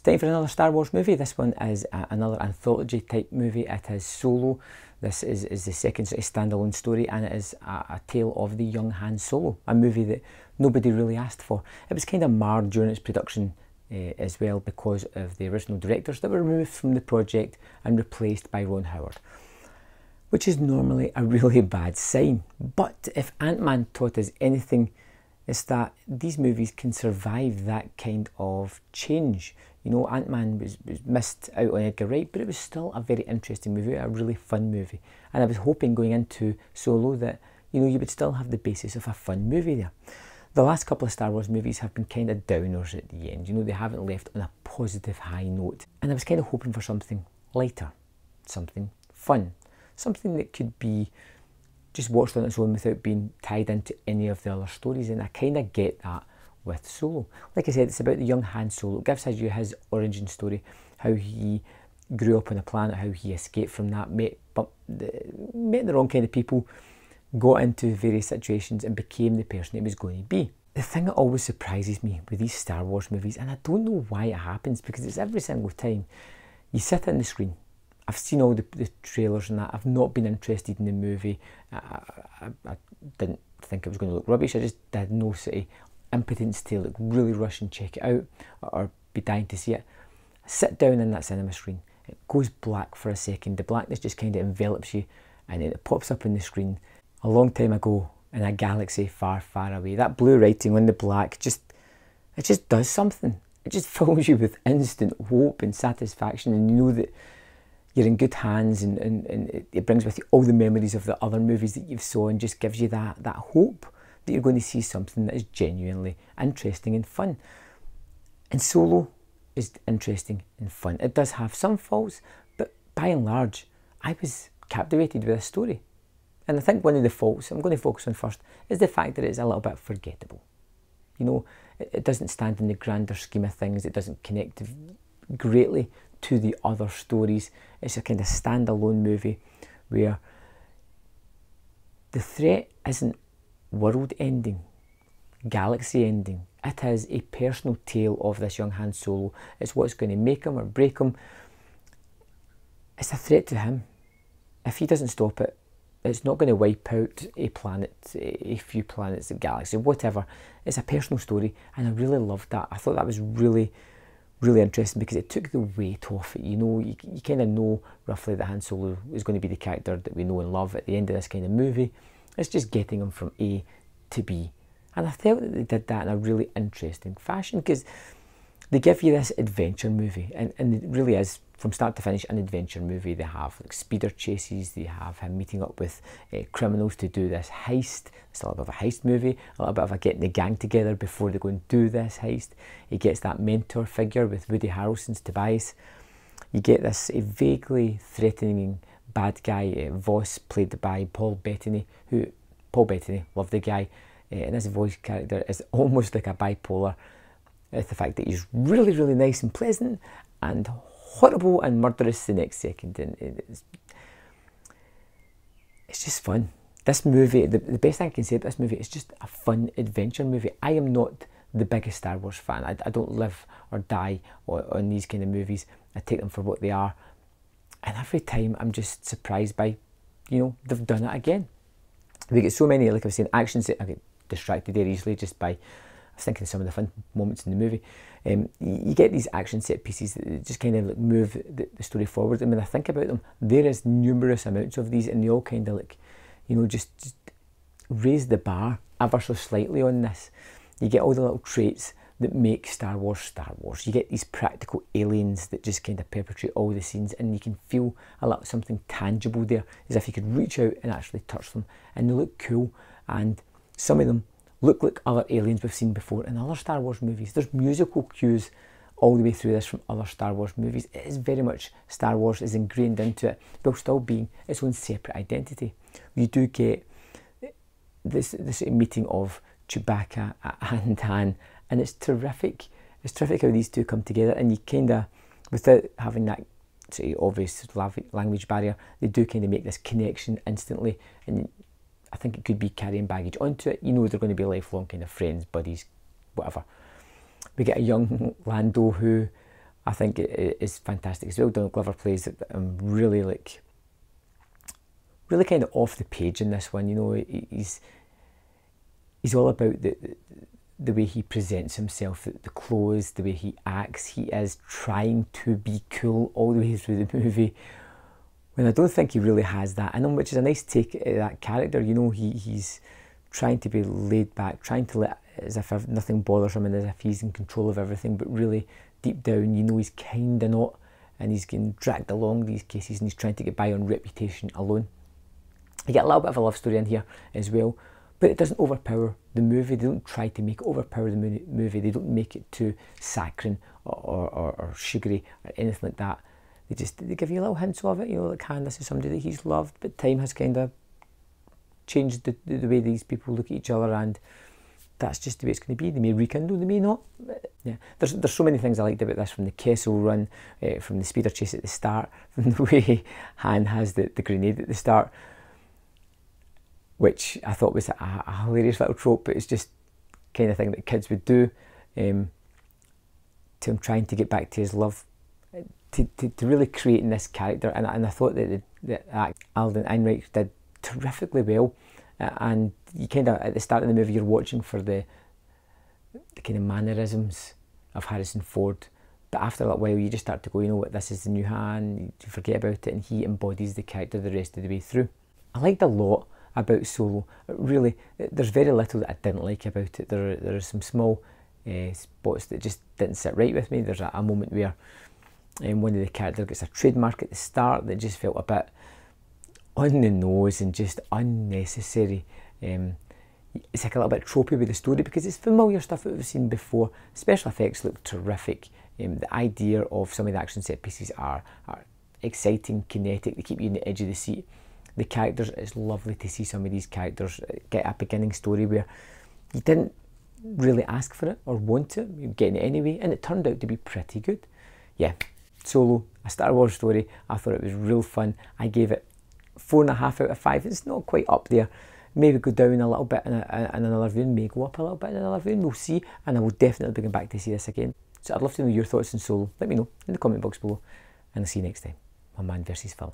time for another Star Wars movie. This one is another anthology type movie. It is Solo. This is the second sort of standalone story, and it is a tale of the young Han Solo, a movie that nobody really asked for. It was kind of marred during its production as well because of the original directors that were removed from the project and replaced by Ron Howard, which is normally a really bad sign. But if Ant-Man taught us anything, it's that these movies can survive that kind of change. You know, Ant-Man was missed out on Edgar Wright, but it was still a very interesting movie, a really fun movie. And I was hoping going into Solo that, you know, you would still have the basis of a fun movie there. The last couple of Star Wars movies have been kind of downers at the end. You know, they haven't left on a positive high note. And I was kind of hoping for something lighter, something fun, something that could be just watched on its own without being tied into any of the other stories, and I kind of get that with Solo. Like I said, it's about the young Han Solo. It gives you his origin story, how he grew up on a planet, how he escaped from that, met the wrong kind of people, got into various situations and became the person he was going to be. The thing that always surprises me with these Star Wars movies, and I don't know why it happens, because it's every single time, you sit on the screen, I've seen all the trailers and that. I've not been interested in the movie. I didn't think it was going to look rubbish. I just had no sort of impotence to like really rush and check it out or be dying to see it. I sit down in that cinema screen. It goes black for a second. The blackness just kind of envelops you, and then it pops up on the screen. A long time ago in a galaxy far, far away. That blue writing on the black, it just does something. It just fills you with instant hope and satisfaction, and you know that you're in good hands, and it brings with you all the memories of the other movies that you've saw, and just gives you that hope that you're going to see something that is genuinely interesting and fun. And Solo is interesting and fun. It does have some faults, but by and large, I was captivated with this story. And I think one of the faults I'm going to focus on first is the fact that it's a little bit forgettable. You know, it doesn't stand in the grander scheme of things. It doesn't connect greatly to the other stories. It's a kind of standalone movie where the threat isn't world ending, galaxy ending. It is a personal tale of this young Han Solo. It's what's going to make him or break him. It's a threat to him. If he doesn't stop it, it's not going to wipe out a planet, a few planets, a galaxy, whatever. It's a personal story, and I really loved that. I thought that was really interesting because it took the weight off it. You know, you kind of know roughly that Han Solo is going to be the character that we know and love at the end of this kind of movie. It's just getting him from A to B. And I felt that they did that in a really interesting fashion because they give you this adventure movie, and it really is, from start to finish, an adventure movie. They have like speeder chases, they have him meeting up with criminals to do this heist. It's a little bit of a heist movie, a little bit of a getting the gang together before they go and do this heist. He gets that mentor figure with Woody Harrelson's Tobias. You get this vaguely threatening bad guy, Voss, played by Paul Bettany, Paul Bettany, love the guy, and this voice character is almost like a bipolar. It's the fact that he's really nice and pleasant and horrible and murderous the next second, and it's just fun. This movie, the best thing I can say about this movie, is just a fun adventure movie. I am not the biggest Star Wars fan. I don't live or die on these kind of movies. I take them for what they are, and every time I'm just surprised by, you know, they've done it again. We get so many, like I was saying, actions that I get distracted there easily just by, I was thinking of some of the fun moments in the movie. You get these action set pieces that just kind of like move the story forward, and when I think about them, there is numerous amounts of these, and they all kind of like, you know, just raise the bar ever so slightly on this. You get all the little traits that make Star Wars Star Wars. You get these practical aliens that just kind of perpetrate all the scenes, and you can feel a little something tangible there, as if you could reach out and actually touch them, and they look cool, and some of them look like other aliens we've seen before in other Star Wars movies. There's musical cues all the way through this from other Star Wars movies. It is very much Star Wars is ingrained into it, while still being its own separate identity. You do get this meeting of Chewbacca and Han, and it's terrific. It's terrific how these two come together, and you kind of, without having that sort of obvious language barrier, they do kind of make this connection instantly, and I think it could be carrying baggage onto it. You know, they're going to be lifelong kind of friends, buddies, whatever. We get a young Lando who I think it is fantastic. It's well done. Glover plays it. I'm really really kind of off the page in this one. You know, he's all about the way he presents himself, the clothes, the way he acts. He is trying to be cool all the way through the movie, when I don't think he really has that in him, which is a nice take at that character. You know, he's trying to be laid back, trying to let as if nothing bothers him and as if he's in control of everything, but really deep down you know he's kind of not, and he's getting dragged along these cases and he's trying to get by on reputation alone. You get a little bit of a love story in here as well, but it doesn't overpower the movie. They don't try to make it overpower the movie. They don't make it too saccharine or sugary or anything like that. They give you little hints of it, you know, like, this is somebody that he's loved, but time has kind of changed the way these people look at each other, and that's just the way it's going to be. They may rekindle, they may not. But yeah, there's so many things I liked about this, from the Kessel Run, from the speeder chase at the start, from the way Han has the grenade at the start, which I thought was a hilarious little trope, but it's just kind of thing that kids would do, to him trying to get back to his love, to really creating this character. And I thought that Alden Ehrenreich did terrifically well. And you kind of, at the start of the movie, you're watching for the kind of mannerisms of Harrison Ford, but after a while you just start to go, you know what, this is the new Han, you forget about it, and he embodies the character the rest of the way through. I liked a lot about Solo. Really, there's very little that I didn't like about it. There are some small spots that just didn't sit right with me. There's a moment where one of the characters gets a trademark at the start that just felt a bit on the nose and just unnecessary. It's like a little bit tropey with the story because it's familiar stuff that we've seen before. Special effects look terrific. The idea of some of the action set pieces are exciting, kinetic. They keep you on the edge of the seat. The characters, it's lovely to see some of these characters get a beginning story where you didn't really ask for it or want it, you're getting it anyway, and it turned out to be pretty good. Yeah, Solo, a Star Wars story. I thought it was real fun. I gave it 4.5 out of 5. It's not quite up there. Maybe go down a little bit in another viewing, may go up a little bit in another viewing, we'll see, and I will definitely be going back to see this again. So I'd love to know your thoughts on Solo. Let me know in the comment box below, and I'll see you next time on Man vs. Film.